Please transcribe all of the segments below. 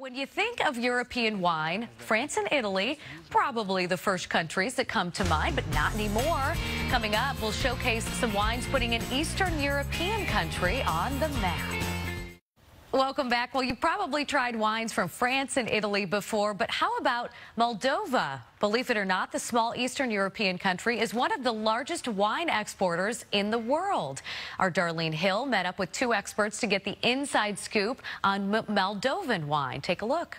When you think of European wine, France and Italy, probably the first countries that come to mind, but not anymore. Coming up, we'll showcase some wines putting an Eastern European country on the map. Welcome back. Well, you've probably tried wines from France and Italy before, but how about Moldova? Believe it or not, the small Eastern European country is one of the largest wine exporters in the world. Our Darlene Hill met up with two experts to get the inside scoop on Moldovan wine. Take a look.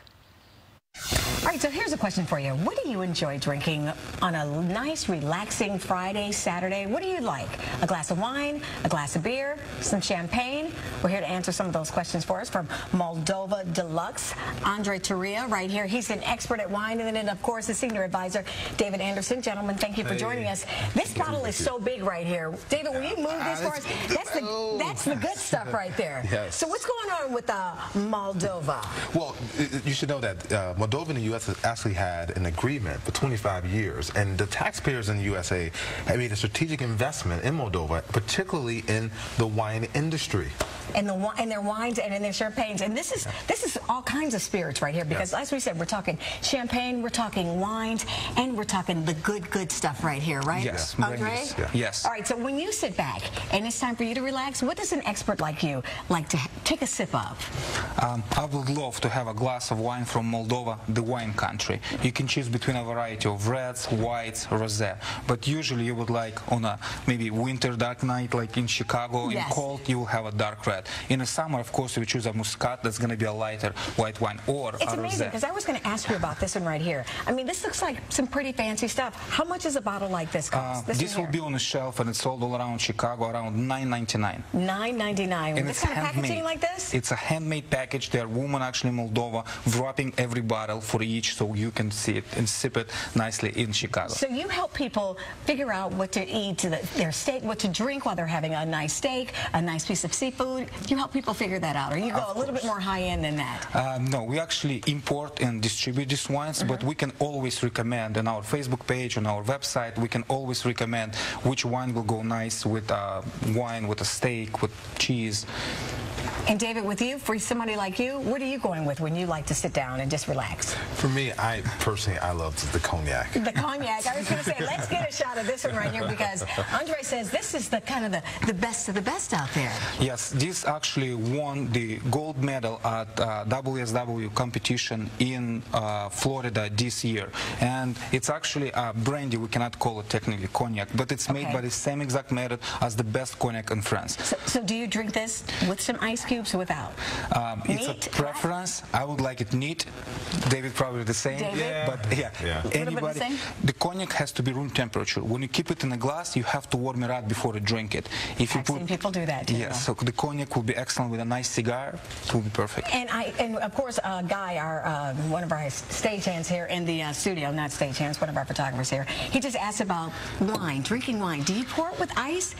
All right, so here's a question for you. What do you enjoy drinking on a nice, relaxing Friday, Saturday? What do you like? A glass of wine, a glass of beer, some champagne? We're here to answer some of those questions for us from Moldova Deluxe. Andre Turia right here. He's an expert at wine. And then, of course, the senior advisor, David Anderson. Gentlemen, thank you for joining us. This bottle is so big right here. David, will you move this for us? That's the good stuff right there. Yes. So what's going on with Moldova? Well, you should know that Moldova and the U.S. has actually had an agreement for 25 years, and the taxpayers in the USA have made a strategic investment in Moldova, particularly in the wine industry. And their wines and in their champagnes, and this is all kinds of spirits right here, because as we said, we're talking champagne, we're talking wines, and we're talking the good stuff right here, right? Yes. Andre? Yes. All right, so when you sit back and it's time for you to relax, what does an expert like you like to take a sip of? I would love to have a glass of wine from Moldova, the wine country. You can choose between a variety of reds, whites, rosé, but usually you would like on a maybe winter dark night, like in Chicago, in cold, you will have a dark red. In the summer, of course, we choose a Muscat that's going to be a lighter white wine, or it's amazing, because I was going to ask you about this one right here. I mean, this looks like some pretty fancy stuff. How much does a bottle like this cost? This will be on the shelf, and it's sold all around Chicago around $9.99. $9.99. With this kind of packaging like this? It's a handmade package. There are women actually in Moldova wrapping every bottle for each, so you can see it and sip it nicely in Chicago. So you help people figure out what to eat to their steak, what to drink while they're having a nice steak, a nice piece of seafood. You help people figure that out, or you go a little bit more high-end than that? No, we actually import and distribute these wines, but we can always recommend on our Facebook page, on our website, we can always recommend which wine will go nice with wine, with a steak, with cheese. And David, with you, for somebody like you, what are you going with when you like to sit down and just relax? For me, I love the cognac. The cognac. I was going to say, let's get a shot of this one right here, because Andre says this is the kind of the best of the best out there. Yes, this actually won the gold medal at WSW competition in Florida this year. And it's actually a brandy. We cannot call it technically cognac, but it's made by the same exact method as the best cognac in France. So do you drink this with some ice cubes or without? It's a preference. I would like it neat. David probably the same. David? But anybody. The cognac has to be room temperature. When you keep it in a glass, you have to warm it up before you drink it. If you I've seen people do that too. Yes, so the cognac will be excellent with a nice cigar. It will be perfect. And of course, Guy, one of our stagehands here in the studio, not stagehands, one of our photographers here, he just asked about wine, drinking wine. Do you pour it with ice?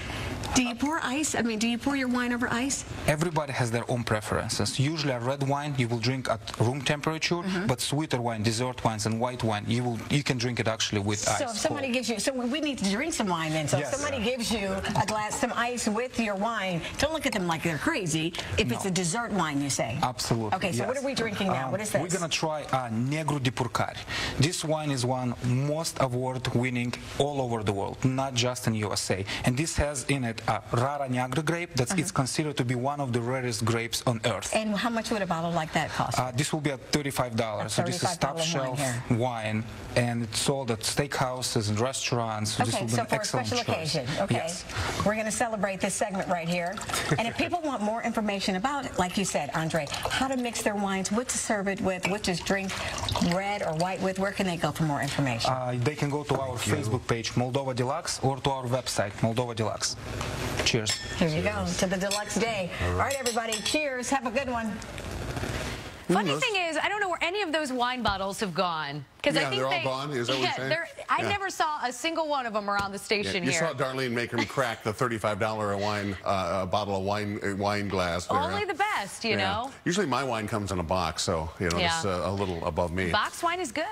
Do you pour ice? I mean, do you pour your wine over ice? Everybody has their own preferences. Usually a red wine you will drink at room temperature, but sweeter wine, dessert wines, and white wine, you can drink it actually with ice. So if somebody gives you, so we need to drink some wine then. So if somebody gives you a glass, some ice with your wine, don't look at them like they're crazy. If it's a dessert wine, you say. Absolutely. Okay, so what are we drinking now? What is this? We're going to try Negru di Purcari. This wine is one most award-winning all over the world, not just in USA. And this has in it a Rara Negra grape that's it's considered to be one of the rarest grapes on earth. And how much would a bottle like that cost? This will be at $35. So this is top shelf wine, and it's sold at steakhouses and restaurants. So this will be an excellent special occasion. Okay. Yes. We're going to celebrate this segment right here. And if people want more information about it, like you said, Andre, how to mix their wines, what to serve it with, what to drink red or white with, where can they go for more information? They can go to our Facebook page, Moldova Deluxe, or to our website, Moldova Deluxe. Cheers. Here you go, to the Deluxe Day. All right, everybody, cheers. Have a good one. Funny thing is, I don't know where any of those wine bottles have gone. Because I think they're all gone? Is that what you're saying? I never saw a single one of them around the station you here. saw Darlene make him crack the $35 a bottle of wine glass. There. Only the best, you know. Usually my wine comes in a box, so, you know, it's a little above me. Box wine is good.